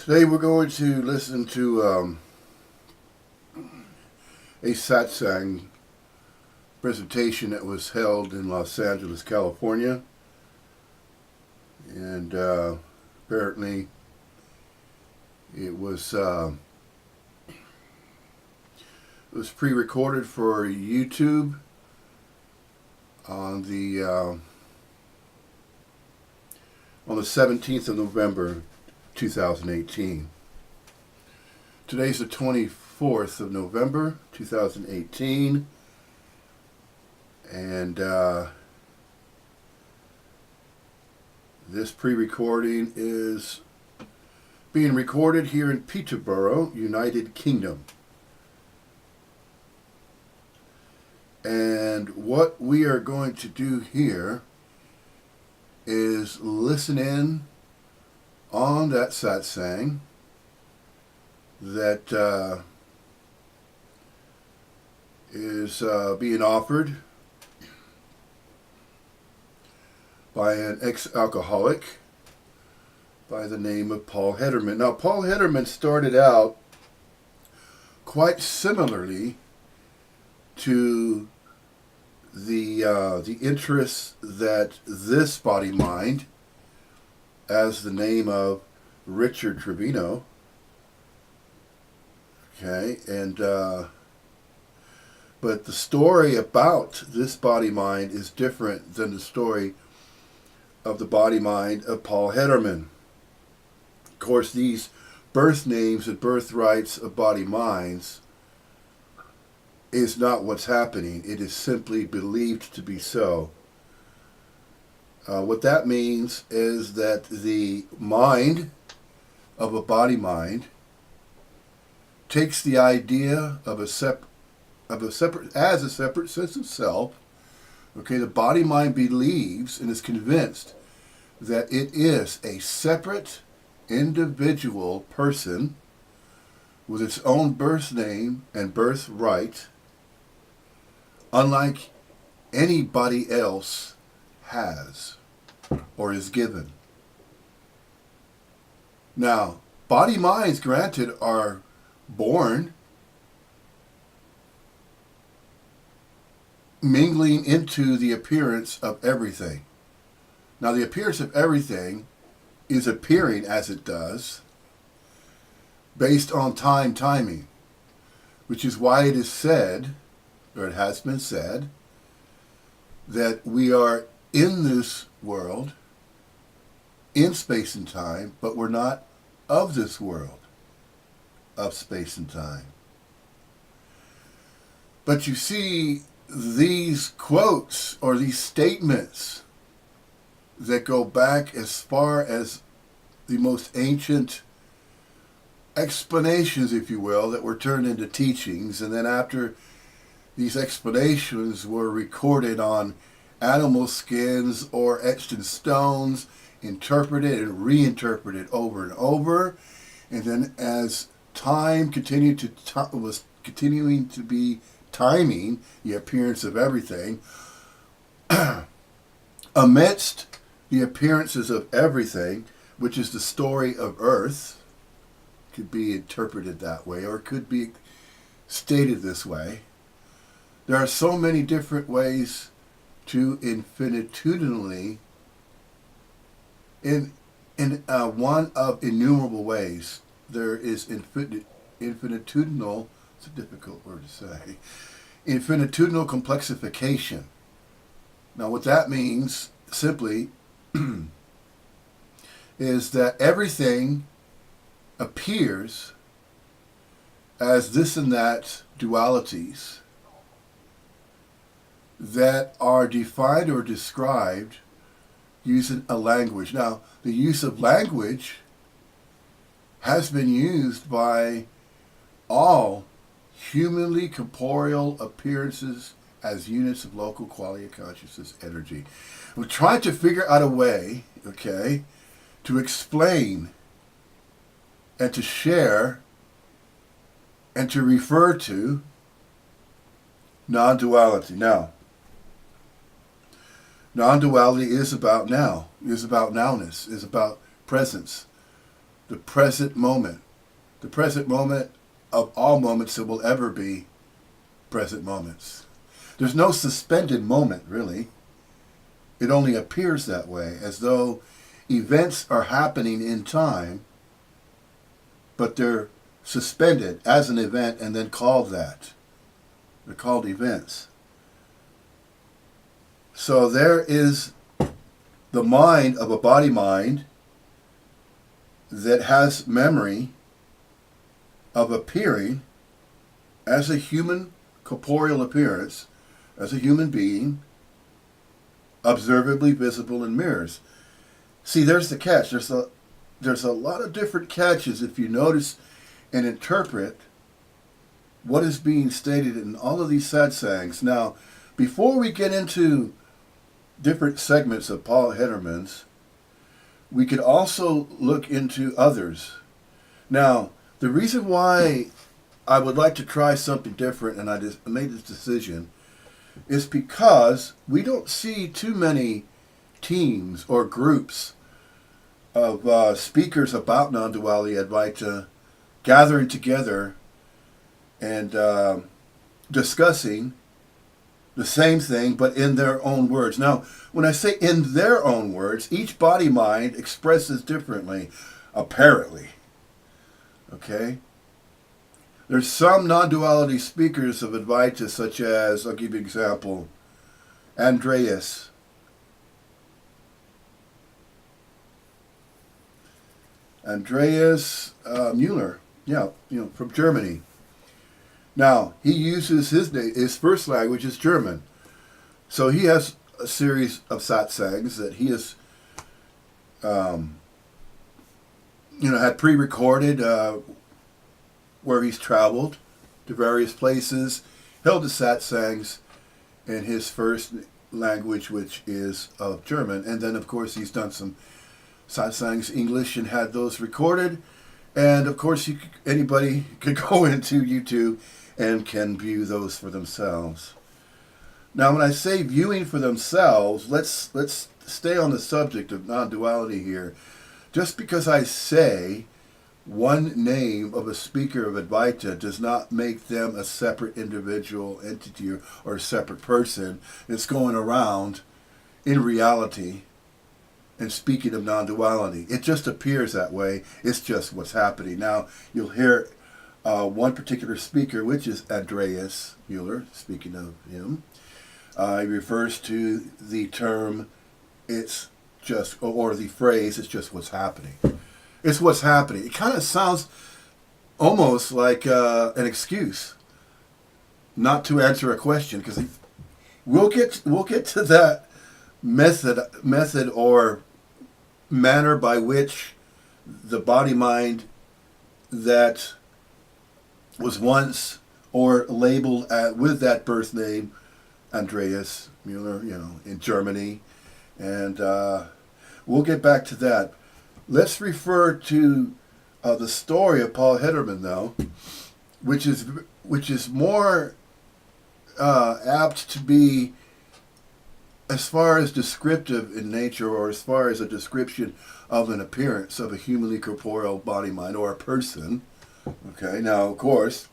Today we're going to listen to a satsang presentation that was held in Los Angeles, California. And apparently it was pre-recorded for YouTube on the 17th of November 2018. Today's the 24th of November 2018, and this pre-recording is being recorded here in Peterborough, United Kingdom. And what we are going to do here is listen in on that satsang that is being offered by an ex-alcoholic by the name of Paul Hederman. Now, Paul Hederman started out quite similarly to the interests that this body-mind, as the name of Richard Trevino, okay, and but the story about this body-mind is different than the story of the body-mind of Paul Hederman. Of course, these birth names and birthrights of body-minds is not what's happening. It is simply believed to be so. What that means is that the mind of a body mind takes the idea of a separate sense of self. Okay, the body mind believes and is convinced that it is a separate individual person with its own birth name and birthright, unlike anybody else has or is given. Now, body minds, granted, are born mingling into the appearance of everything. Now, the appearance of everything is appearing as it does based on timing, which is why it is said, or it has been said, that we are in this world, in space and time, but we're not of this world, of space and time. But you see, these quotes or these statements that go back as far as the most ancient explanations, if you will, that were turned into teachings, and then after these explanations were recorded on animal skins or etched in stones, interpreted and reinterpreted over and over, and then as time was continuing to be timing the appearance of everything, amidst the appearances of everything, which is the story of Earth, could be interpreted that way or could be stated this way. There are so many different ways to infinitely, in one of innumerable ways, there is infinitudinal, it's a difficult word to say, infinitudinal complexification. Now what that means, simply, is that everything appears as this and that dualities that are defined or described using a language. Now, the use of language has been used by all humanly corporeal appearances as units of local quality of consciousness energy. We're trying to figure out a way, okay, to explain and to share and to refer to non-duality. Now, non-duality is about now, is about nowness, is about presence. the present moment. The present moment of all moments that will ever be present moments. There's no suspended moment, really. It only appears that way, as though events are happening in time, but they're suspended as an event and then called that. They're called events. So there is the mind of a body mind that has memory of appearing as a human corporeal appearance, as a human being, observably visible in mirrors. See, there's the catch. There's a lot of different catches if you notice and interpret what is being stated in all of these satsangs. Now, before we get into different segments of Paul Hederman's, we could also look into others. Now, the reason why I would like to try something different, and I just made this decision, is because we don't see too many teams or groups of speakers about non-duality Advaita gathering together and discussing the same thing, but in their own words. Now, when I say in their own words, each body mind expresses differently, apparently. Okay? There's some non-duality speakers of Advaita, such as, I'll give you an example, Andreas. Andreas Müller, from Germany. Now, he uses his first language is German. So he has a series of satsangs that he has, had pre-recorded where he's traveled to various places, held the satsangs in his first language, which is German. And then, of course, he's done some satsangs English and had those recorded. And, of course, anybody could go into YouTube and can view those for themselves. Now, when I say viewing for themselves, let's stay on the subject of non-duality here. Just because I say one name of a speaker of Advaita does not make them a separate individual entity or a separate person that's going around in reality and speaking of non-duality. It just appears that way. It's just what's happening. Now, you'll hear one particular speaker, which is Andreas Müller, speaking of him. He refers to the term, it's just, or the phrase, it's just what's happening. It's what's happening. It kind of sounds almost like an excuse not to answer a question, because we'll get to that method or manner by which the body mind that was once or labeled with that birth name, Andreas Müller, in Germany, and we'll get back to that. Let's refer to the story of Paul Hederman, though, which is more apt to be, as far as descriptive in nature, or as far as a description of an appearance of a humanly corporeal body mind or a person. Okay, now, of course,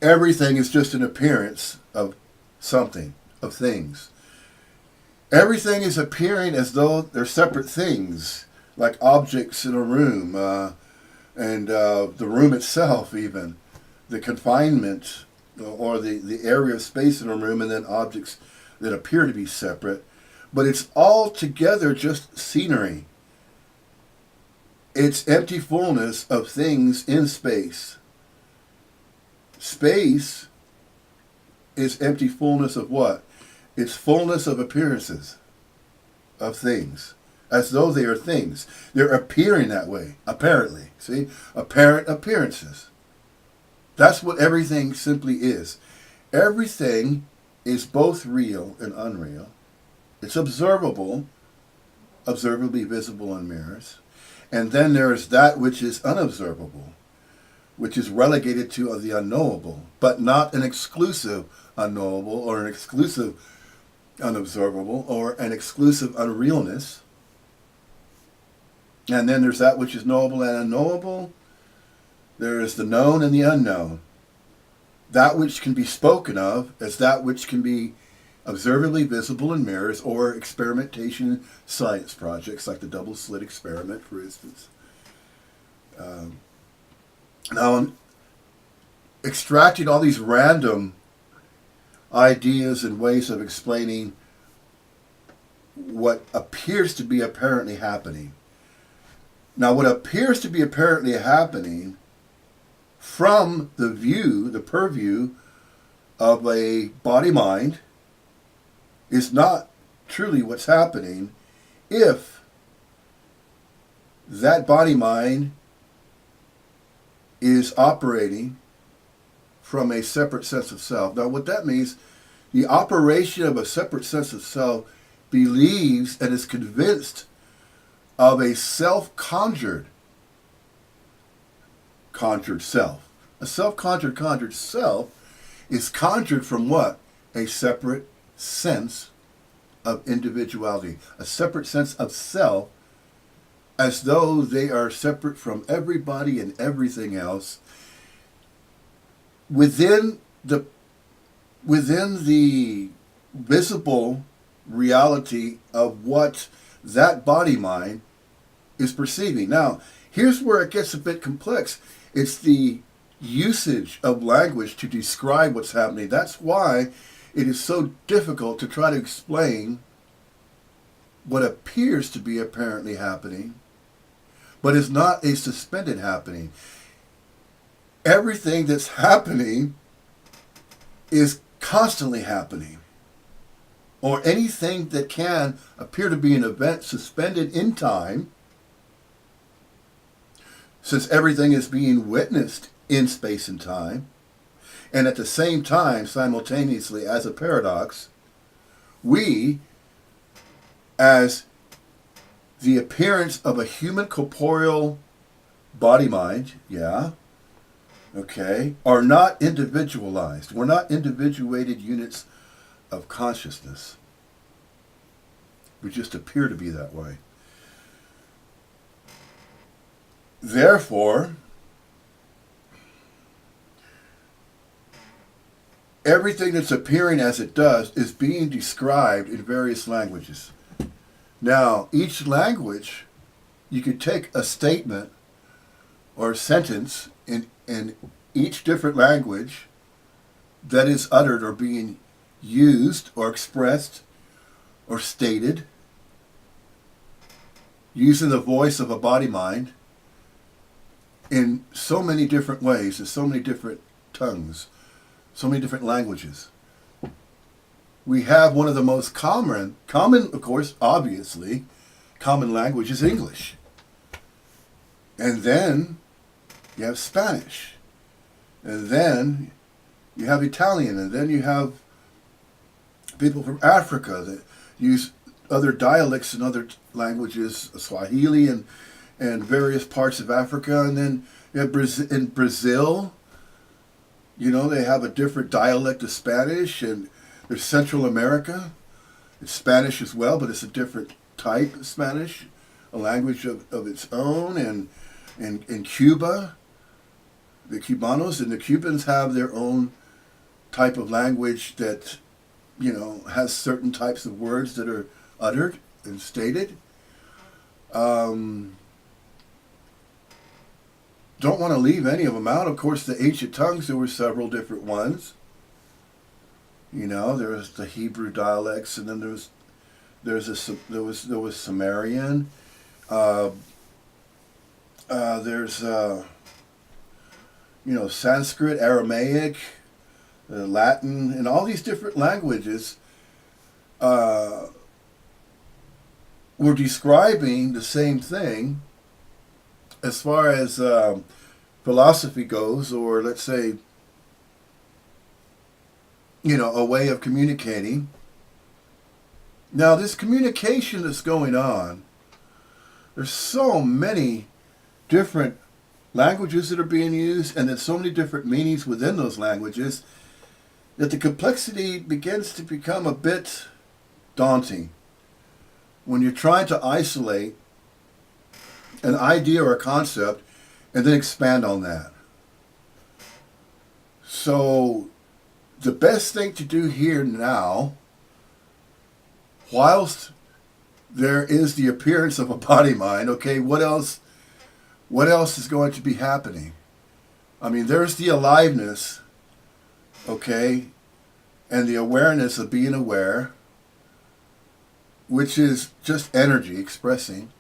everything is just an appearance of something, of things. Everything is appearing as though they're separate things, like objects in a room, and the room itself even, the confinement, or the area of space in a room, and then objects that appear to be separate. But it's all together just scenery. It's empty fullness of things in space. Space is empty fullness of what? It's fullness of appearances of things, as though they are things. They're appearing that way, apparently. See? Apparent appearances. That's what everything simply is. Everything is both real and unreal. It's observable, observably visible in mirrors. And then there is that which is unobservable, which is relegated to the unknowable, but not an exclusive unknowable or an exclusive unobservable or an exclusive unrealness. And then there's that which is knowable and unknowable. There is the known and the unknown. That which can be spoken of as that which can be observably visible in mirrors or experimentation science projects like the double slit experiment, for instance. Now, I'm extracting all these random ideas and ways of explaining what appears to be apparently happening. Now, what appears to be apparently happening from the purview of a body-mind is not truly what's happening if that body-mind is operating from a separate sense of self. Now, what that means, the operation of a separate sense of self believes and is convinced of a self-conjured self. A self-conjured self is conjured from what? A separate sense of individuality, a separate sense of self, as though they are separate from everybody and everything else within the visible reality of what that body mind is perceiving. Now, here's where it gets a bit complex. It's the usage of language to describe what's happening. That's why it is so difficult to try to explain what appears to be apparently happening, but is not a suspended happening. Everything that's happening is constantly happening, or anything that can appear to be an event suspended in time, since everything is being witnessed in space and time, and at the same time, simultaneously, as a paradox, we, as the appearance of a human corporeal body-mind, are not individualized. We're not individuated units of consciousness. We just appear to be that way. Therefore, everything that's appearing as it does is being described in various languages. Now, each language, you could take a statement or a sentence in each different language that is uttered or being used or expressed or stated using the voice of a body mind in so many different ways, in so many different tongues, so many different languages. We have one of the most common, of course, obviously, common language is English. And then you have Spanish. And then you have Italian. And then you have people from Africa that use other dialects and other languages, Swahili and various parts of Africa. And then you have in Brazil, they have a different dialect of Spanish. And there's Central America. It's Spanish as well, but it's a different type of Spanish, a language of its own. And in Cuba, the Cubanos and the Cubans have their own type of language that, has certain types of words that are uttered and stated. Don't want to leave any of them out. Of course, the ancient tongues, there were several different ones. There was the Hebrew dialects, and then there was Sumerian. There's Sanskrit, Aramaic, Latin, and all these different languages were describing the same thing as far as philosophy goes, or let's say, a way of communicating. Now, this communication that's going on, there's so many different languages that are being used, and there's so many different meanings within those languages, that the complexity begins to become a bit daunting when you're trying to isolate an idea or a concept and then expand on that. So the best thing to do here now, whilst there is the appearance of a body mind, okay, what else is going to be happening? I mean, there's the aliveness, okay, and the awareness of being aware, which is just energy expressing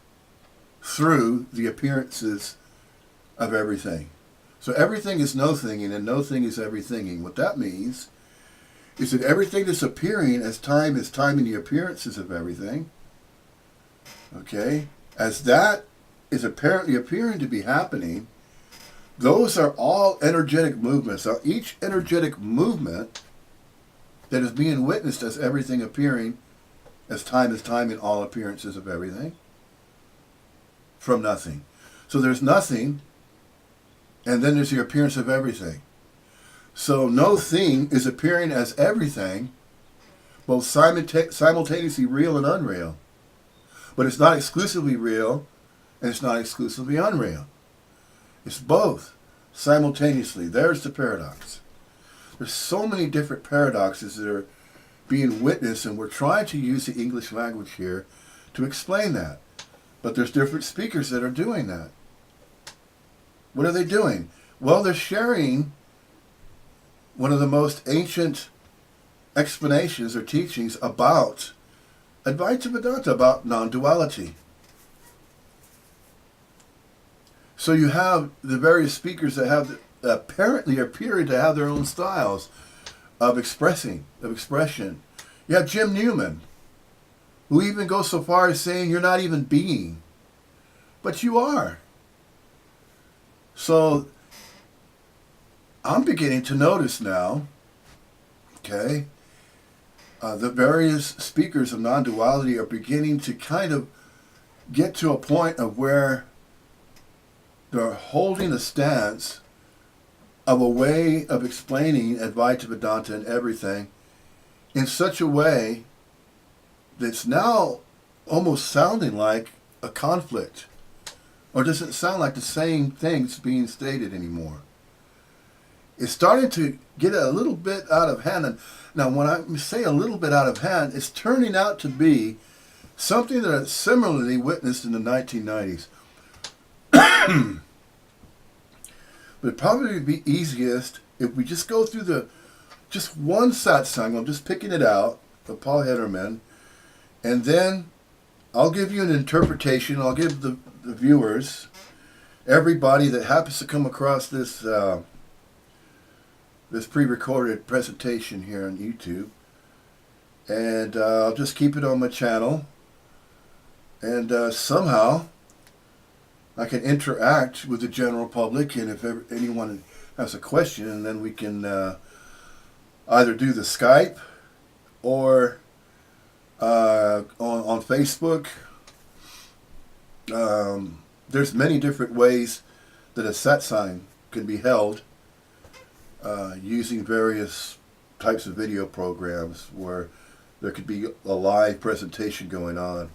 through the appearances of everything. So everything is no-thinging, and no-thing is everythinging. What that means is that everything that's appearing as time is timing the appearances of everything, okay, as that is apparently appearing to be happening, those are all energetic movements. So each energetic movement that is being witnessed as everything appearing as time is timing all appearances of everything from nothing. So there's nothing, and then there's the appearance of everything. So no thing is appearing as everything, both simultaneously real and unreal. But it's not exclusively real, and it's not exclusively unreal. It's both simultaneously. There's the paradox. There's so many different paradoxes that are being witnessed, and we're trying to use the English language here to explain that. But there's different speakers that are doing that. What are they doing? Well, they're sharing one of the most ancient explanations or teachings about Advaita Vedanta, about non-duality. So you have the various speakers that have apparently appearing to have their own styles of expression. You have Jim Newman, who even goes so far as saying you're not even being, but you are. So I'm beginning to notice now, okay, the various speakers of non-duality are beginning to kind of get to a point of where they're holding a stance of a way of explaining Advaita Vedanta and everything in such a way that's now almost sounding like a conflict, or doesn't sound like the same things being stated anymore. It's starting to get a little bit out of hand. And now, when I say a little bit out of hand, it's turning out to be something that I similarly witnessed in the 1990s. But it'd probably be easiest if we just go through just one satsang. I'm just picking it out, of Paul Hederman, and then I'll give you an interpretation. I'll give the viewers, everybody that happens to come across this this pre-recorded presentation here on YouTube, and I'll just keep it on my channel, and somehow I can interact with the general public, and if anyone has a question, and then we can either do the Skype or on Facebook. There's many different ways that a satsang can be held using various types of video programs where there could be a live presentation going on.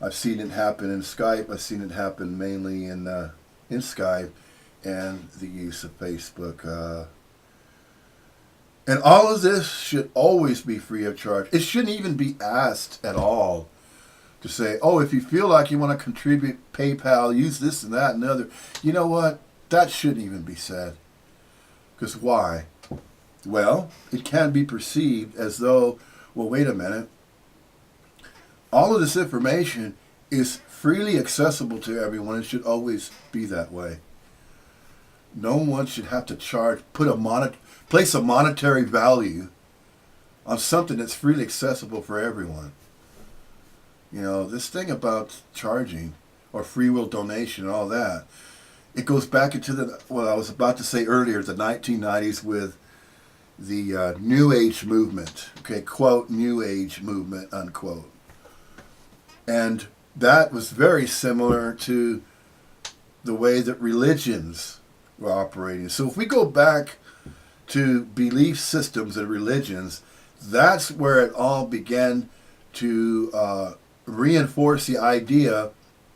I've seen it happen in Skype. I've seen it happen mainly in Skype and the use of Facebook. And all of this should always be free of charge. It shouldn't even be asked at all to say, oh, if you feel like you want to contribute PayPal, use this and that and the other. You know what? That shouldn't even be said. Because why? Well, it can be perceived as though, well, wait a minute. All of this information is freely accessible to everyone. It should always be that way. No one should have to charge, place a monetary value on something that's freely accessible for everyone. You know, this thing about charging or free will donation and all that, it goes back into what I was about to say earlier, the 1990s with the New Age movement. Okay, quote, New Age movement, unquote. And that was very similar to the way that religions were operating. So if we go back to belief systems and religions, that's where it all began to reinforce the idea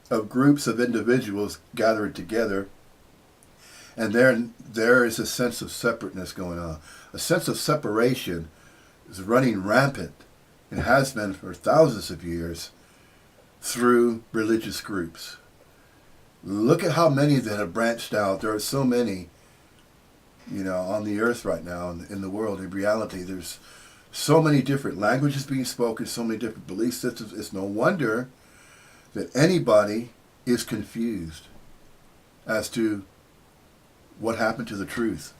of groups of individuals gathered together, and there is a sense of separateness going on. A sense of separation is running rampant and has been for thousands of years through religious groups. Look at how many that have branched out. There are so many, on the earth right now, in the world, in reality. There's so many different languages being spoken, so many different belief systems. It's no wonder that anybody is confused as to what happened to the truth.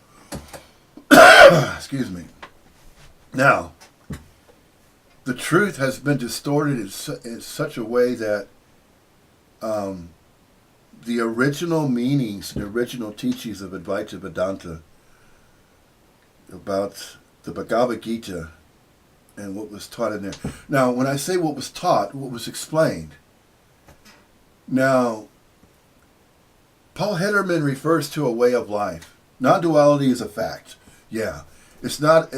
Excuse me. Now, the truth has been distorted in such a way that the original meanings, the original teachings of Advaita Vedanta about the Bhagavad Gita and what was taught in there. Now, when I say what was taught, what was explained. Now, Paul Hederman refers to a way of life. Non-duality is a fact. Yeah, it's not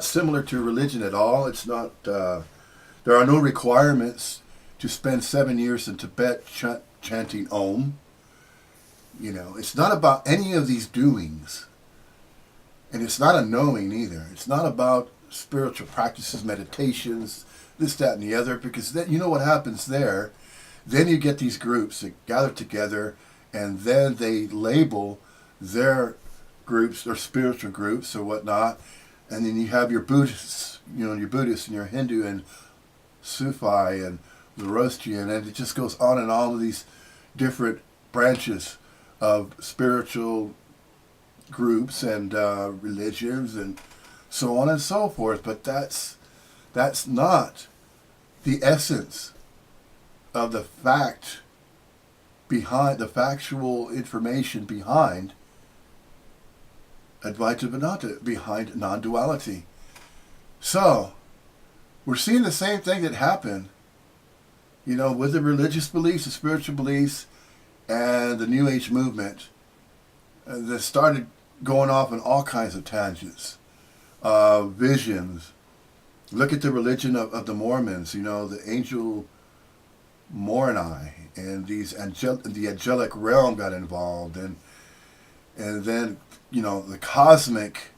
similar to religion at all. It's not. There are no requirements to spend 7 years in Tibet chanting Om. It's not about any of these doings. And it's not a knowing either. It's not about spiritual practices, meditations, this, that, and the other, because then, what happens there? Then you get these groups that gather together, and then they label their groups or spiritual groups or whatnot, and then you have your Buddhists, your Buddhists and your Hindu and Sufi and Zoroastrian, and it just goes on and on with these different branches of spiritual groups and religions and so on and so forth. But that's not the essence of the fact behind the factual information behind Advaita Vedanta, behind non-duality. So we're seeing the same thing that happened, with the religious beliefs, the spiritual beliefs, and the New Age movement that started going off on all kinds of tangents, visions. Look at the religion of the Mormons, the angel Moroni, and the angelic realm got involved, and then the cosmic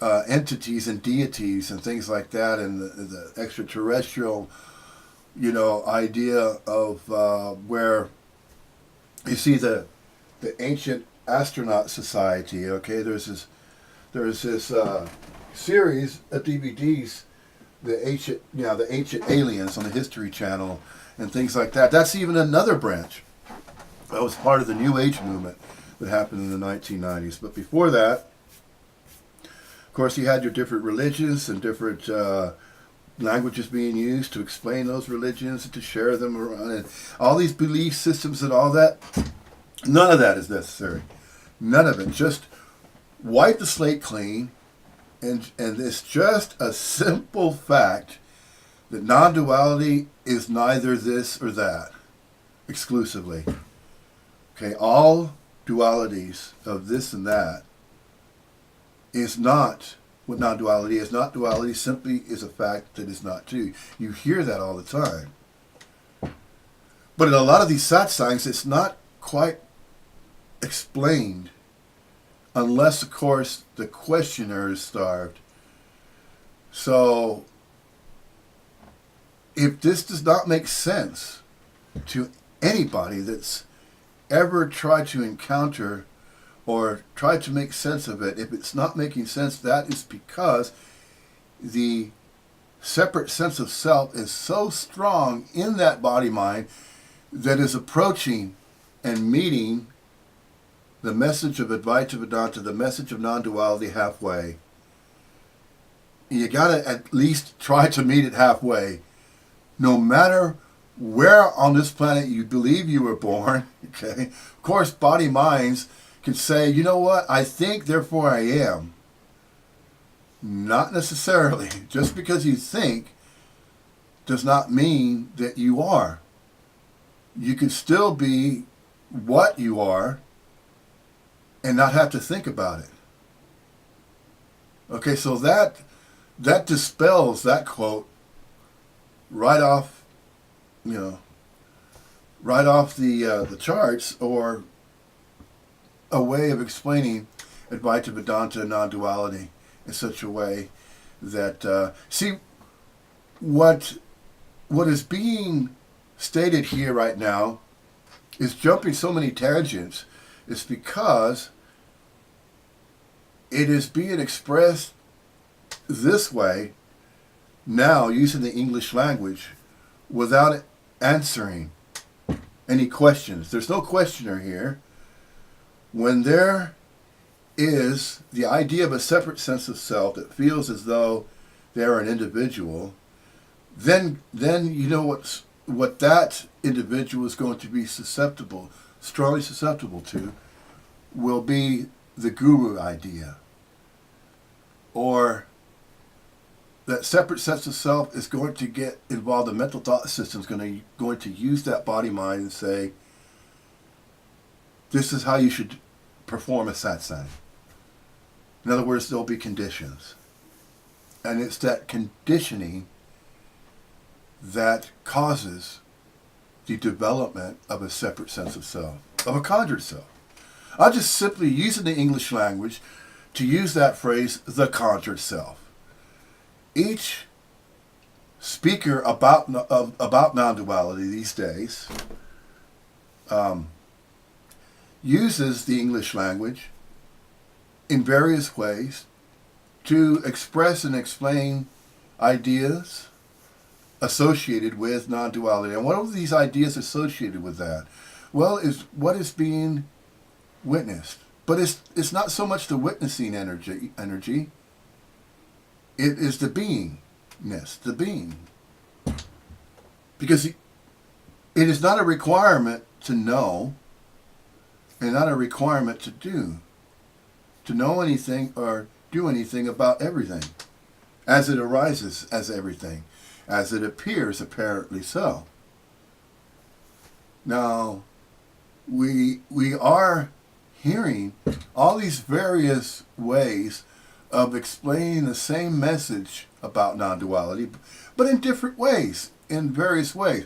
entities and deities and things like that, and the extraterrestrial idea of where you see the ancient astronaut society. Okay, there's this series of DVDs, the ancient aliens on the History Channel and things like that. That's even another branch that was part of the New Age movement that happened in the 1990s. But before that, of course, you had your different religions and different languages being used to explain those religions and to share them around, and all these belief systems and all that. None of that is necessary. None of it. Just wipe the slate clean, and it's just a simple fact that non-duality is neither this or that exclusively. Okay, all dualities of this and that is not what non-duality is. Not duality simply is a fact that is not two. You hear that all the time. But in a lot of these satsangs, it's not quite explained, unless, of course, the questioner is starved. So, if this does not make sense to anybody that's ever tried to encounter or tried to make sense of it, if it's not making sense, that is because the separate sense of self is so strong in that body-mind that is approaching and meeting the message of Advaita Vedanta, the message of non-duality, halfway. You got to at least try to meet it halfway. No matter where on this planet you believe you were born, okay? Of course, body-minds can say, you know what, I think, therefore I am. Not necessarily. Just because you think does not mean that you are. You can still be what you are and not have to think about it. Okay, so that dispels that quote right off, you know, right off the charts, or a way of explaining Advaita Vedanta non-duality in such a way that see what is being stated here right now is jumping so many tangents. It's because it is being expressed this way now using the English language without answering any questions. There's no questioner here. When there is the idea of a separate sense of self that feels as though they're an individual, then you know what that individual is going to be strongly susceptible to, will be the guru idea. Or that separate sense of self is going to get involved in mental thought systems, going to use that body mind and say, this is how you should perform a satsang. In other words, there'll be conditions. And it's that conditioning that causes the development of a separate sense of self, of a conjured self. I'm just simply using the English language to use that phrase, the conjured self. Each speaker about non-duality these days uses the English language in various ways to express and explain ideas associated with non-duality. And what are these ideas associated with that? Well, is what is being witnessed. But it's not so much the witnessing energy. It is the beingness, the being. Because it is not a requirement to know and not a requirement to know anything or do anything about everything as it arises as everything, as it appears apparently so. Now, we are hearing all these various ways of explaining the same message about non-duality, but in different ways, in various ways.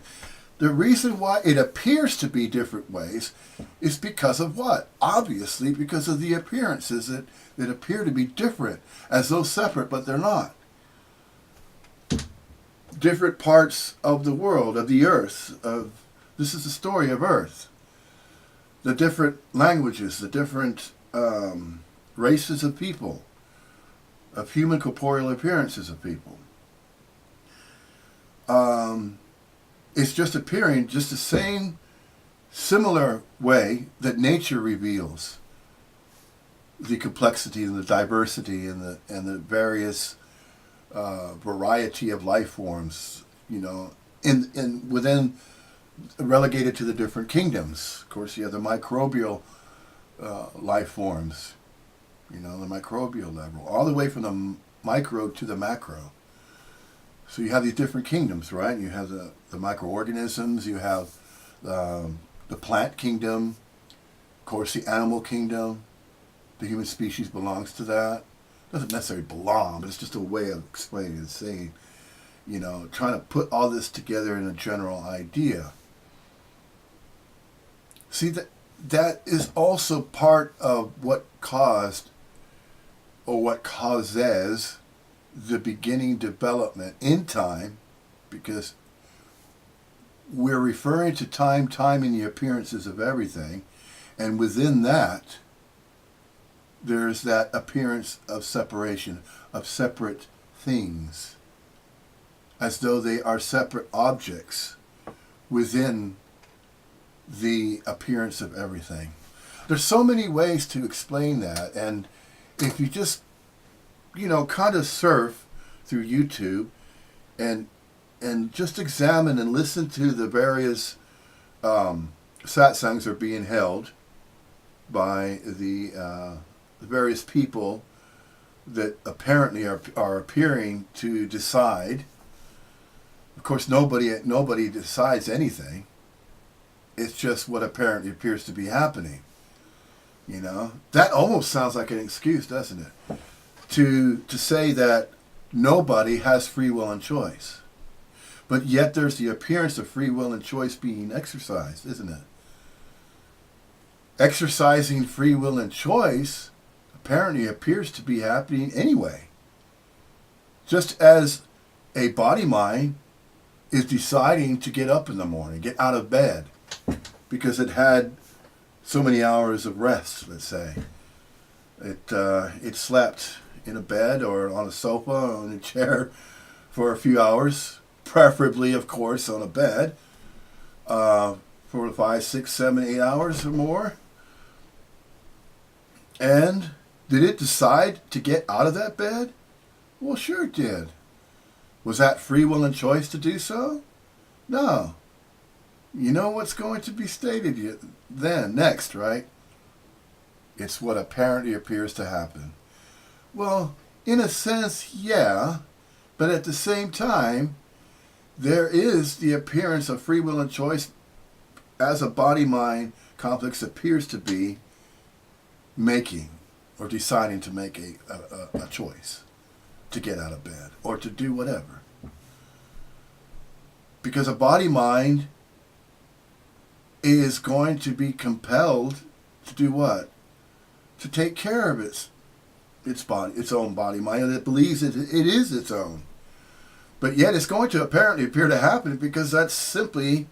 The reason why it appears to be different ways is because of what? Obviously, because of the appearances that appear to be different, as though separate, but they're not. Different parts of the world, of the earth, this is the story of Earth. The different languages, the different races of people, of human corporeal appearances of people. It's just appearing just the same similar way that nature reveals the complexity and the diversity and the various variety of life forms, in within relegated to the different kingdoms. Of course, you have the microbial life forms, the microbial level, all the way from the micro to the macro. So you have these different kingdoms, right? You have the microorganisms, you have the plant kingdom, of course the animal kingdom. The human species belongs to that. Doesn't necessarily belong, but it's just a way of explaining and saying, trying to put all this together in a general idea. See, that is also part of what caused, or what causes, the beginning development in time, because we're referring to time in the appearances of everything, and within that, there's that appearance of separation, of separate things, as though they are separate objects within the appearance of everything. There's so many ways to explain that, and if you just, kind of surf through YouTube and just examine and listen to the various satsangs are being held by the various people that apparently are appearing to decide. Of course, nobody decides anything. It's just what apparently appears to be happening. That almost sounds like an excuse, doesn't it? To say that nobody has free will and choice. But yet there's the appearance of free will and choice being exercised, isn't it? Exercising free will and choice apparently appears to be happening anyway. Just as a body mind is deciding to get up in the morning, get out of bed, because it had so many hours of rest, let's say. It slept in a bed or on a sofa or on a chair for a few hours, preferably, of course, on a bed, for 5, 6, 7, 8 hours or more. And did it decide to get out of that bed? Well, sure it did. Was that free will and choice to do so? No. You know what's going to be stated then, next, right? It's what apparently appears to happen. Well, in a sense, yeah, but at the same time, there is the appearance of free will and choice as a body-mind complex appears to be making or deciding to make a choice to get out of bed or to do whatever. Because a body-mind is going to be compelled to do what? To take care of its body, its own body mind, and it believes it is its own. But yet it's going to apparently appear to happen because that's simply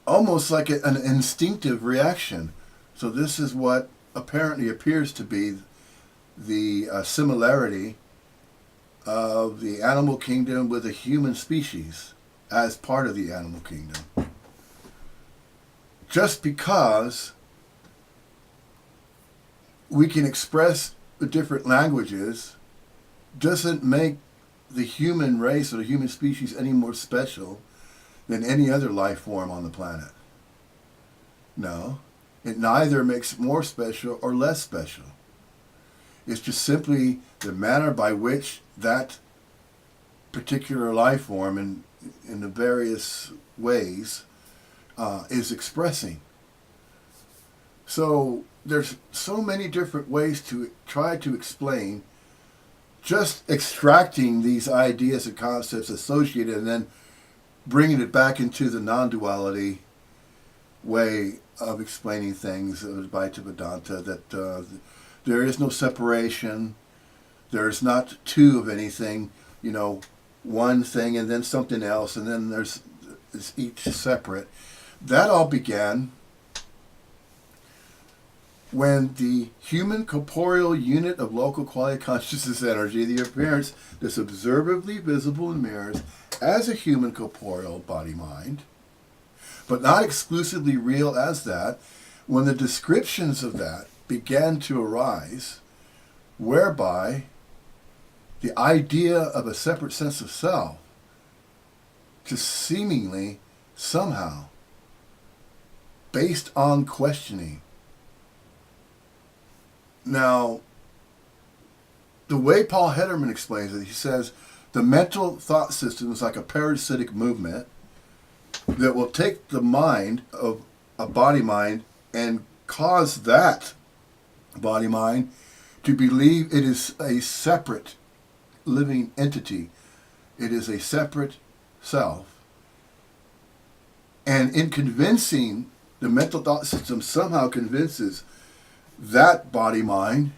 almost like an instinctive reaction. So this is what apparently appears to be the similarity of the animal kingdom with the human species as part of the animal kingdom. Just because we can express the different languages doesn't make the human race or the human species any more special than any other life form on the planet. No, it neither makes it more special or less special. It's just simply the manner by which that particular life form in the various ways is expressing. So there's so many different ways to try to explain just extracting these ideas and concepts associated and then bringing it back into the non-duality way of explaining things, Advaita Vedanta, that there is no separation, there's not two of anything, one thing and then something else, and then there's each separate. That all began when the human corporeal unit of local quality consciousness energy, the appearance that's observably visible in mirrors as a human corporeal body-mind, but not exclusively real as that, when the descriptions of that began to arise, whereby the idea of a separate sense of self just seemingly somehow based on questioning. Now, the way Paul Hederman explains it, he says the mental thought system is like a parasitic movement that will take the mind of a body mind and cause that body mind to believe it is a separate living entity. It is a separate self. And in convincing, the mental thought system somehow convinces that body mind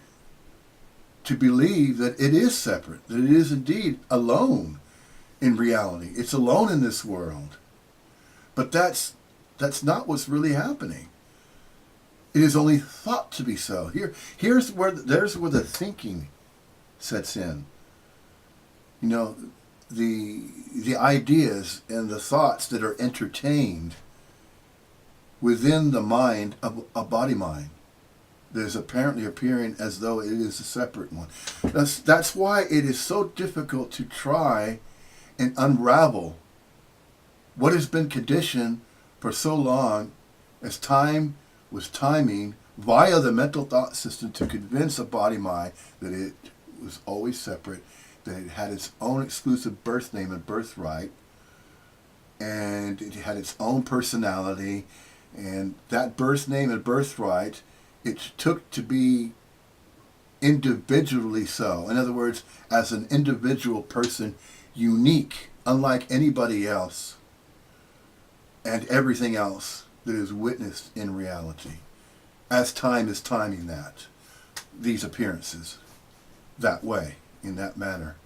to believe that it is separate, that it is indeed alone in reality. It's alone in this world. But that's not what's really happening. It is only thought to be so. There's where the thinking sets in. The ideas and the thoughts that are entertained within the mind of a body mind that is apparently appearing as though it is a separate one. That's why it is so difficult to try and unravel what has been conditioned for so long as time was timing via the mental thought system to convince a body mind that it was always separate, that it had its own exclusive birth name and birthright, and it had its own personality, and that birth name and birthright it took to be individually so. In other words, as an individual person, unique unlike anybody else and everything else that is witnessed in reality, as time is timing these appearances that way, in that manner.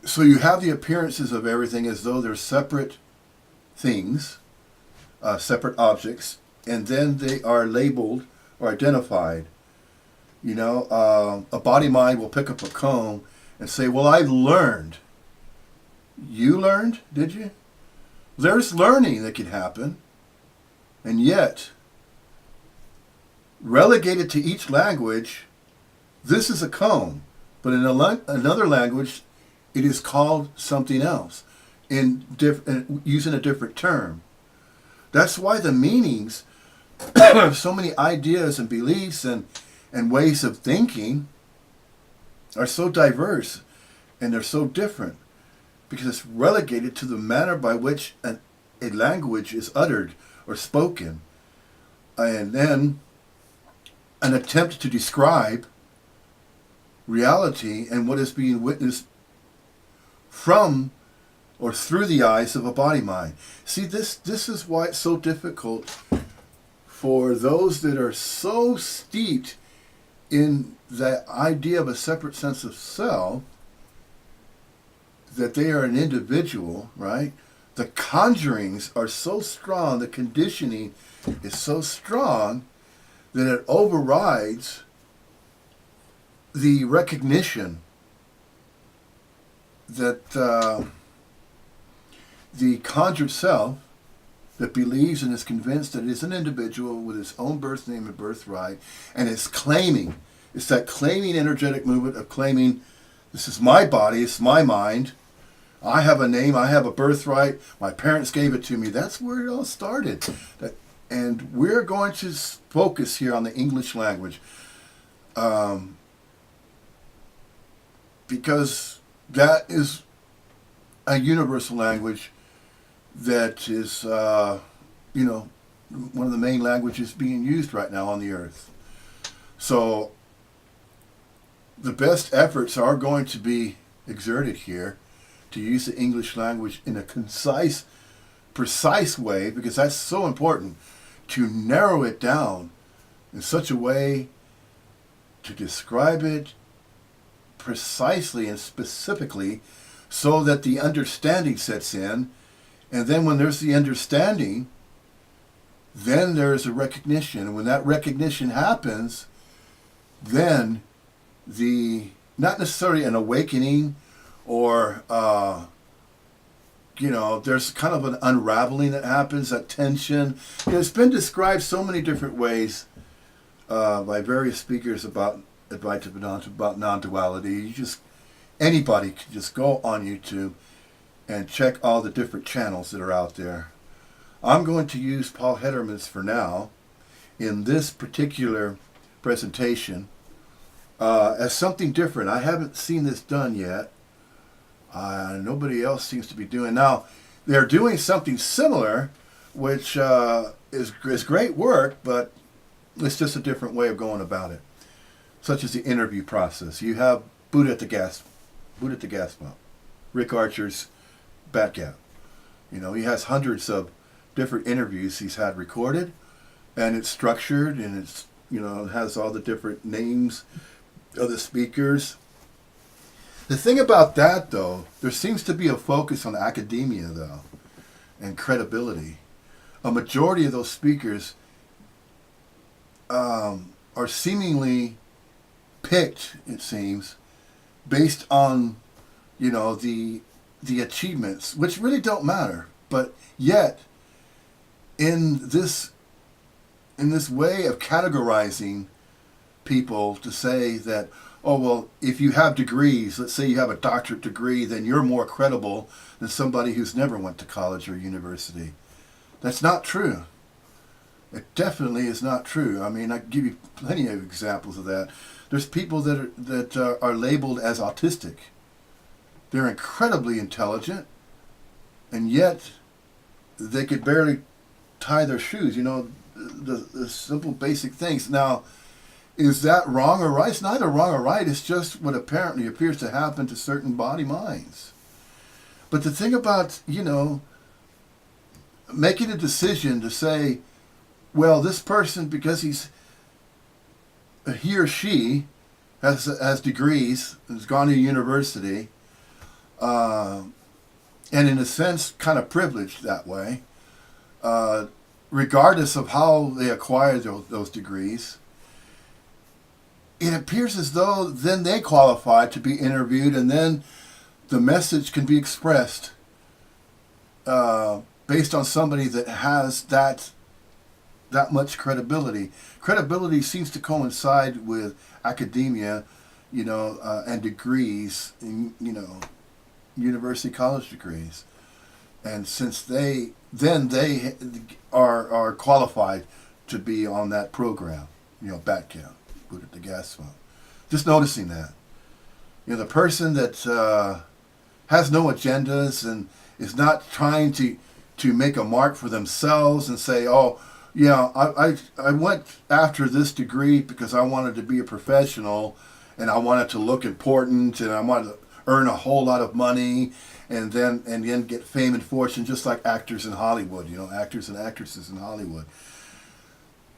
So you have the appearances of everything as though they're separate things, separate objects, and then they are labeled or identified. A body mind will pick up a comb and say, well, I learned. You learned, did you? There's learning that can happen, and yet, relegated to each language, this is a comb, but in another language, it is called something else, using a different term. That's why the meanings of so many ideas and beliefs and ways of thinking are so diverse, and they're so different, because it's relegated to the manner by which a language is uttered or spoken, and then an attempt to describe reality and what is being witnessed from or through the eyes of a body mind. See, this is why it's so difficult for those that are so steeped in the idea of a separate sense of self, that they are an individual, right? The conjurings are so strong, the conditioning is so strong that it overrides the recognition that the conjured self that believes and is convinced that it is an individual with its own birth name and birthright, and it's claiming, it's that claiming energetic movement of claiming, this is my body, it's my mind, I have a name, I have a birthright, my parents gave it to me. That's where it all started. And we're going to focus here on the English language, because that is a universal language that is, one of the main languages being used right now on the earth. So the best efforts are going to be exerted here to use the English language in a concise, precise way, because that's so important, to narrow it down in such a way to describe it precisely and specifically so that the understanding sets in. And then when there's the understanding, then there's a recognition. And when that recognition happens, then not necessarily an awakening or, there's kind of an unraveling that happens, that tension. It's been described so many different ways by various speakers about non-duality. Anybody can just go on YouTube and check all the different channels that are out there. I'm going to use Paul Hederman's for now in this particular presentation as something different. I haven't seen this done yet. Nobody else seems to be doing. Now, they're doing something similar, which is great work, but it's just a different way of going about it, such as the interview process. You have boot at the gas pump. Rick Archer's Bat Gap. He has hundreds of different interviews he's had recorded, and it's structured, and it's it has all the different names of the speakers. The thing about that, though, there seems to be a focus on academia, though, and credibility. A majority of those speakers are seemingly picked, it seems, based on, the achievements, which really don't matter. But yet, in this way of categorizing people to say that, oh, well, if you have degrees, let's say you have a doctorate degree, then you're more credible than somebody who's never went to college or university. That's not true. It definitely is not true. I mean, I can give you plenty of examples of that. There's people that are labeled as autistic. They're incredibly intelligent, and yet they could barely tie their shoes. The simple basic things. Now, Is that wrong or right? It's neither wrong or right. It's just what apparently appears to happen to certain body minds. But the thing about, making a decision to say, well, this person, because he or she has degrees, has gone to university, and in a sense kind of privileged that way, regardless of how they acquired those degrees, it appears as though then they qualify to be interviewed, and then the message can be expressed based on somebody that has that much credibility. Credibility seems to coincide with academia, and degrees, university college degrees. And since they are qualified to be on that program, bat count, put at the gas pump. Just noticing that. The person that has no agendas and is not trying to make a mark for themselves and say, oh, yeah, I went after this degree because I wanted to be a professional and I wanted to look important and I wanted to earn a whole lot of money and then get fame and fortune, just like actors in Hollywood, actors and actresses in Hollywood.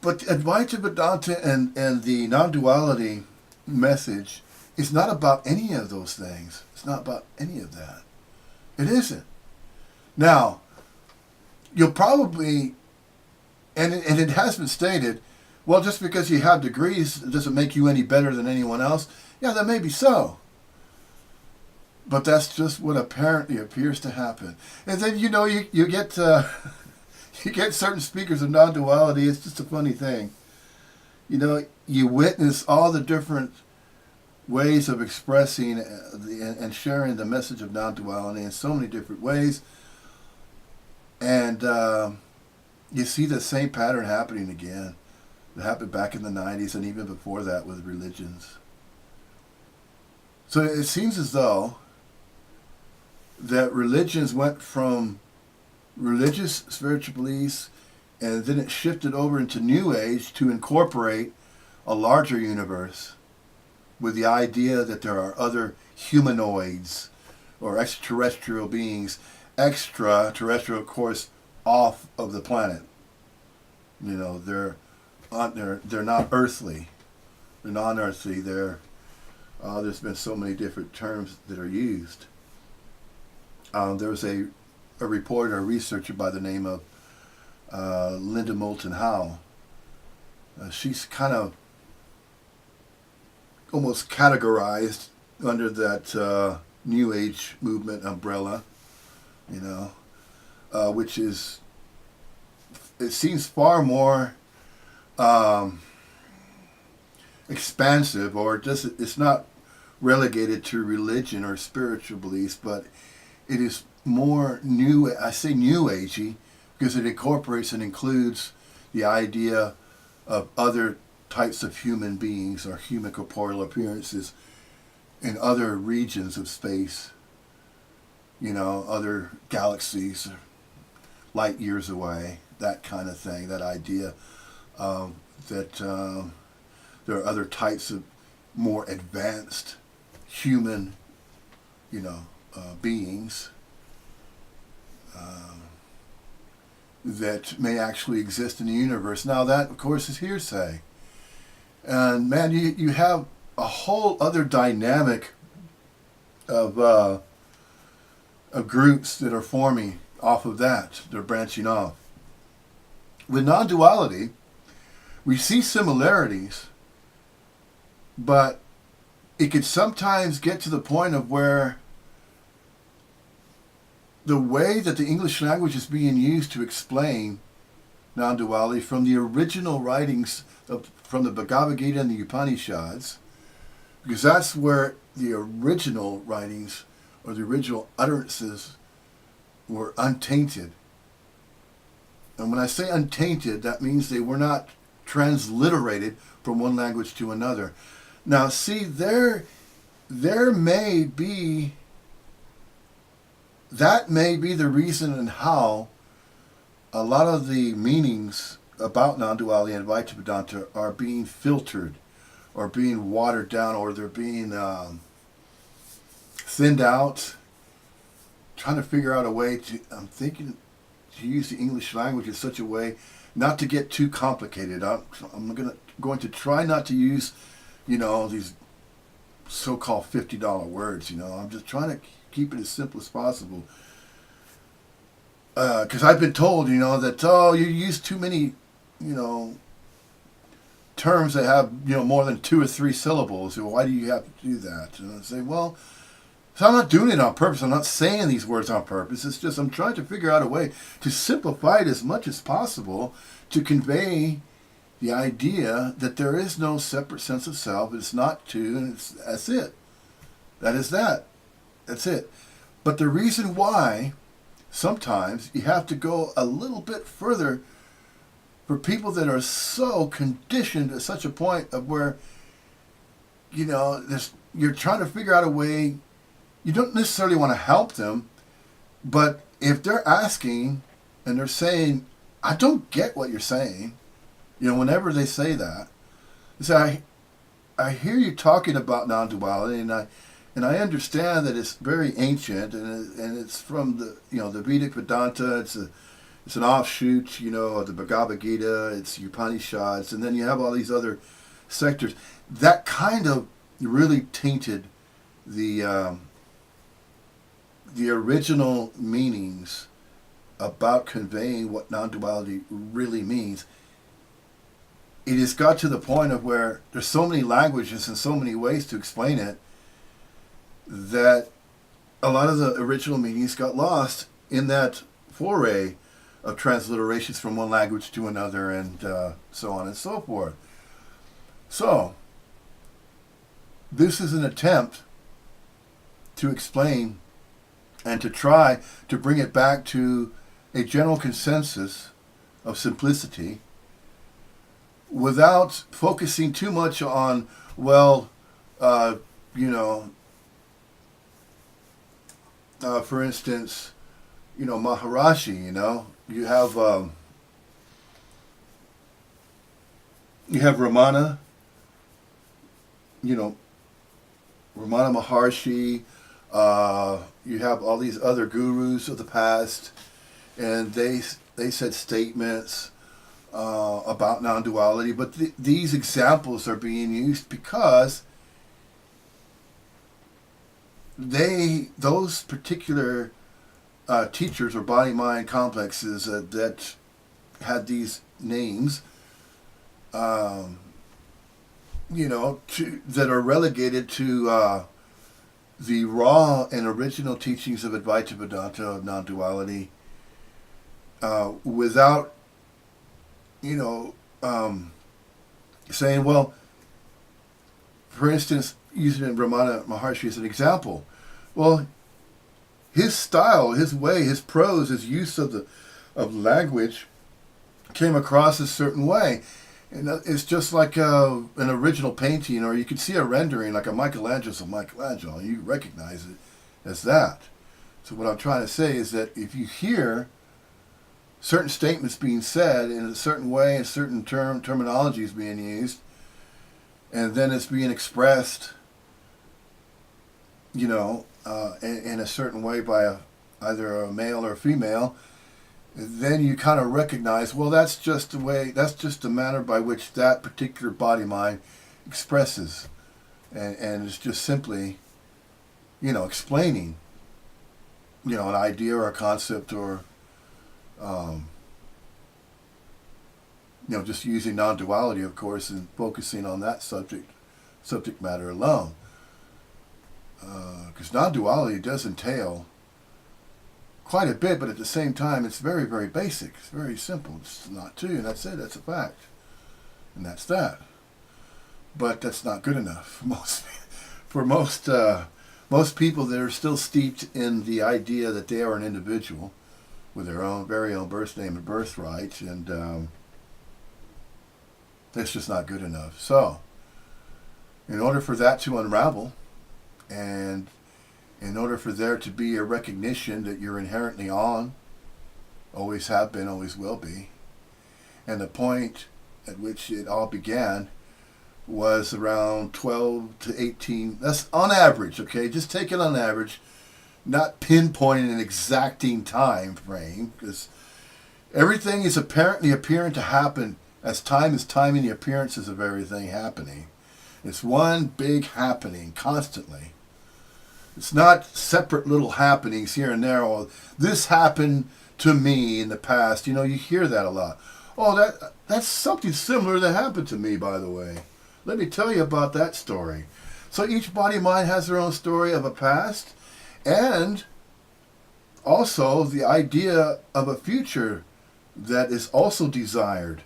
But Advaita Vedanta and the non-duality message is not about any of those things. It's not about any of that. It isn't. Now, you'll probably, and it has been stated, well, just because you have degrees doesn't make you any better than anyone else. Yeah, that may be so. But that's just what apparently appears to happen. And then, you get you get certain speakers of non-duality. It's just a funny thing. You witness all the different ways of expressing and sharing the message of non-duality in so many different ways. And you see the same pattern happening again. It happened back in the 90s and even before that with religions. So it seems as though that religions went from religious spiritual beliefs and then it shifted over into New Age to incorporate a larger universe with the idea that there are other humanoids or extraterrestrial beings, extraterrestrial, of course, off of the planet. They're not earthly. They're non-earthly. There's been so many different terms that are used. There was a reporter, a researcher by the name of Linda Moulton Howe. She's kind of almost categorized under that New Age movement umbrella, which is, it seems far more expansive, or it's not relegated to religion or spiritual beliefs, but it is more new. I say New Agey because it incorporates and includes the idea of other types of human beings or human corporeal appearances in other regions of space, other galaxies, light years away, that kind of thing, that idea that there are other types of more advanced human, beings that may actually exist in the universe. Now that, of course, is hearsay. And man, you have a whole other dynamic of groups that are forming off of that. They're branching off. With non-duality, we see similarities, but it could sometimes get to the point of where the way that the English language is being used to explain non-duality from the original writings from the Bhagavad Gita and the Upanishads, because that's where the original writings or the original utterances were untainted. And when I say untainted, that means they were not transliterated from one language to another. Now, see, there may be, that may be the reason and how a lot of the meanings about non-duality and Advaita Vedanta are being filtered or being watered down, or they're being thinned out. Trying to figure out a way to, I'm thinking to use the English language in such a way not to get too complicated. I'm going to try not to use, these so-called $50 words. I'm just trying to keep it as simple as possible. Because I've been told, that, you use too many, terms that have, more than 2 or 3 syllables. Why do you have to do that? And I say, well, so I'm not doing it on purpose. I'm not saying these words on purpose. It's just I'm trying to figure out a way to simplify it as much as possible to convey the idea that there is no separate sense of self. It's not two, and that's it. That is that. That's it. But the reason why sometimes you have to go a little bit further for people that are so conditioned to such a point of where, you're trying to figure out a way. You don't necessarily want to help them, but if they're asking and they're saying, I don't get what you're saying, whenever they say that, they say, I hear you talking about non-duality, and I understand that it's very ancient, and it's from the Vedic Vedanta. It's an offshoot, of the Bhagavad Gita. It's Upanishads, and then you have all these other sectors. That kind of really tainted the original meanings about conveying what non-duality really means. It has got to the point of where there's so many languages and so many ways to explain it that a lot of the original meanings got lost in that foray of transliterations from one language to another, and so on and so forth. So, this is an attempt to explain and to try to bring it back to a general consensus of simplicity without focusing too much on, for instance, Maharishi, you have Ramana, Ramana Maharshi, you have all these other gurus of the past, and they said statements about non-duality, but these examples are being used because those particular teachers or body-mind complexes that had these names, that are relegated to the raw and original teachings of Advaita Vedanta of non-duality, without, saying, well, for instance, using Ramana Maharshi as an example, well, his style, his way, his prose, his use of language came across a certain way. And it's just like an original painting, or you can see a rendering like a Michelangelo's of Michelangelo, and you recognize it as that. So what I'm trying to say is that if you hear certain statements being said in a certain way, and certain terminology is being used, and then it's being expressed, in a certain way by either a male or a female, then you kind of recognize, well, that's just the manner by which that particular body mind expresses, and it's just simply, explaining, an idea or a concept, or, just using non-duality, of course, and focusing on that subject matter alone. Because non-duality does entail quite a bit, but at the same time, it's very, very basic. It's very simple. It's not two, and that's it. That's a fact. And that's that. But that's not good enough for most people that are still steeped in the idea that they are an individual with their own very own birth name and birthright, and that's just not good enough. So, in order for that to unravel, and in order for there to be a recognition that you're inherently on, always have been, always will be, and the point at which it all began was around 12 to 18. That's on average, okay? Just take it on average, not pinpointing an exacting time frame, because everything is apparently appearing to happen as time is timing the appearances of everything happening. It's one big happening constantly. It's not separate little happenings here and there. Or this happened to me in the past. You hear that a lot. Oh, that's something similar that happened to me, by the way. Let me tell you about that story. So each body mind has their own story of a past, and also the idea of a future that is also desired.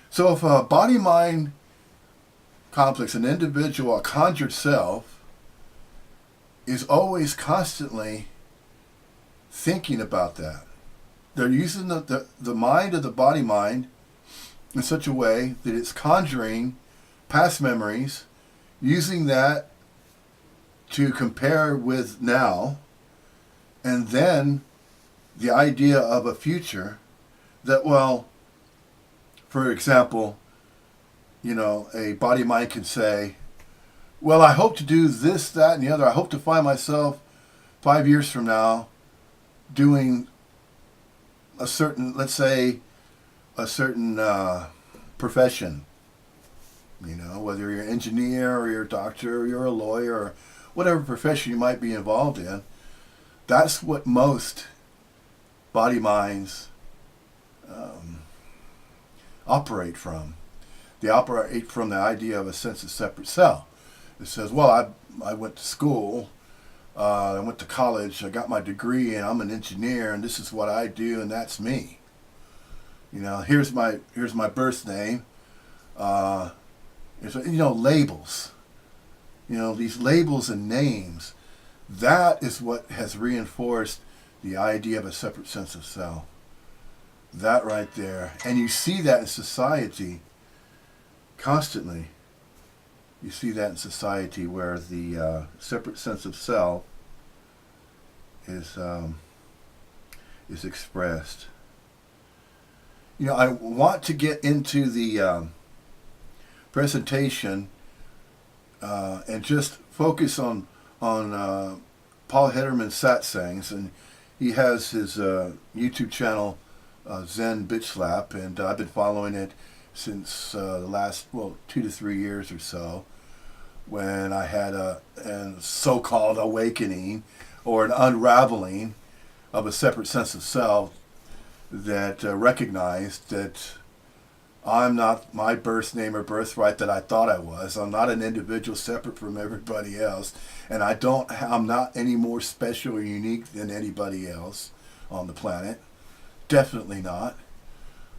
So if a body-mind complex, an individual, a conjured self, is always constantly thinking about that. They're using the mind of the body-mind in such a way that it's conjuring past memories, using that to compare with now, and then the idea of a future that, well, for example, a body-mind can say, well, I hope to do this, that, and the other. I hope to find myself 5 years from now doing a certain, let's say, a certain profession. Whether you're an engineer or you're a doctor or you're a lawyer or whatever profession you might be involved in. That's what most body minds operate from. They operate from the idea of a sense of separate self. It says, well, I went to school, I went to college, I got my degree, and I'm an engineer, and this is what I do, and that's me. Here's my birth name. Labels. These labels and names. That is what has reinforced the idea of a separate sense of self. That right there. And you see that in society constantly. You see that in society where the separate sense of self is expressed. I want to get into the presentation and just focus on Paul Hederman's satsangs, and he has his YouTube channel Zen Bitch Slap, and I've been following it since the last 2 to 3 years or so, when I had a so-called awakening or an unraveling of a separate sense of self that recognized that I'm not my birth name or birthright that I thought I was. I'm not an individual separate from everybody else, and I'm not any more special or unique than anybody else on the planet. Definitely not.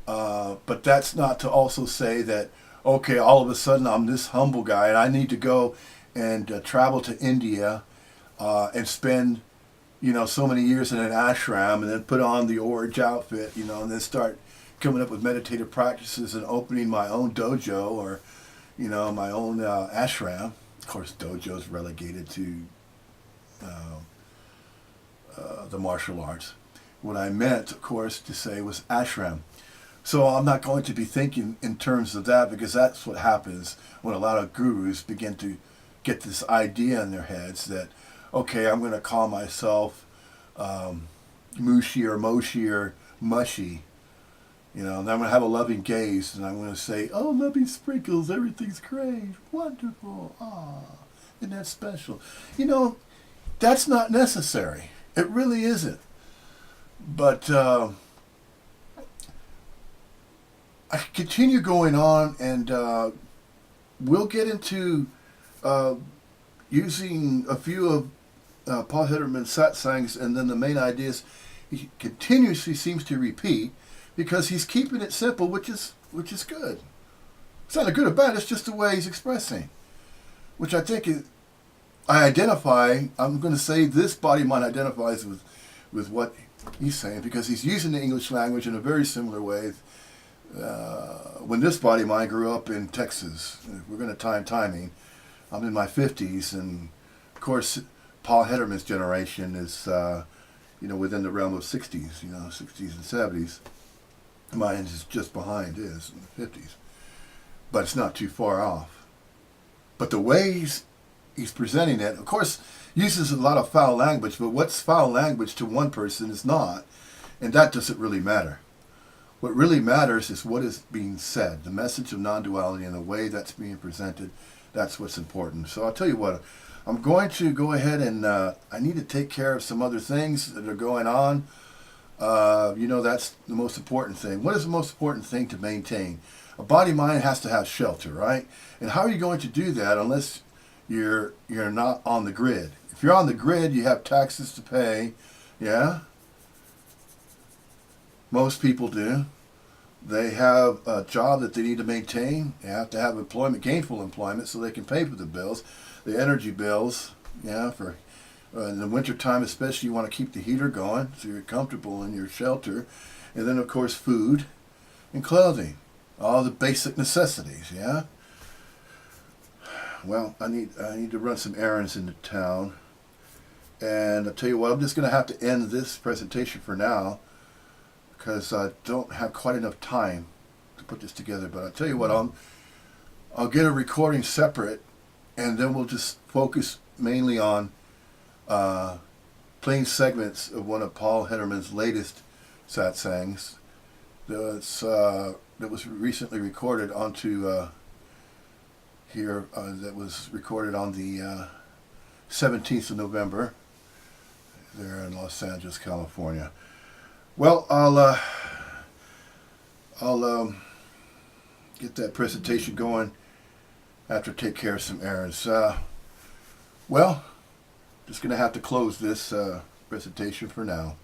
But that's not to also say that, okay, all of a sudden I'm this humble guy and I need to go and travel to India and spend, so many years in an ashram, and then put on the orange outfit, and then start coming up with meditative practices and opening my own dojo or, my own ashram. Of course, dojo is relegated to the martial arts. What I meant, of course, to say was ashram. So I'm not going to be thinking in terms of that, because that's what happens when a lot of gurus begin to get this idea in their heads that, okay, I'm going to call myself Mushi or Moshi or Mushy. And I'm going to have a loving gaze, and I'm going to say, oh, loving sprinkles, everything's great, wonderful, isn't that special? That's not necessary. It really isn't. But I continue going on, and we'll get into using a few of Paul Hederman's satsangs, and then the main ideas he continuously seems to repeat, because he's keeping it simple, which is good. It's not a good or bad, it's just the way he's expressing, which I think I'm going to say this body mind identifies with what he's saying, because he's using the English language in a very similar way. When this body mind grew up in Texas, we're going to timing. I'm in my 50s, and of course, Paul Hederman's generation is, within the realm of 60s, 60s and 70s. Mine is just behind his in the 50s. but it's not too far off. But the way he's presenting it, of course, uses a lot of foul language, but what's foul language to one person is not, and that doesn't really matter. What really matters is what is being said, the message of non-duality and the way that's being presented. That's what's important. So I'll tell you what, I'm going to go ahead and I need to take care of some other things that are going on. That's the most important thing. What is the most important thing to maintain? A body-mind has to have shelter, right? And how are you going to do that unless you're not on the grid? If you're on the grid, you have taxes to pay, yeah? Most people do. They have a job that they need to maintain. They have to have employment, gainful employment, so they can pay for the bills, the energy bills, yeah, for in the wintertime especially, you want to keep the heater going so you're comfortable in your shelter. And then, of course, food and clothing, all the basic necessities, yeah? Well, I need to run some errands into town. And I'll tell you what, I'm just going to have to end this presentation for now because I don't have quite enough time to put this together. But I'll tell you what, I'll get a recording separate, and then we'll just focus mainly on playing segments of one of Paul Hederman's latest satsangs that was recently recorded onto here, that was recorded on the 17th of November there in Los Angeles, California. Well, I'll get that presentation going after I take care of some errands. Well, just going to have to close this presentation for now.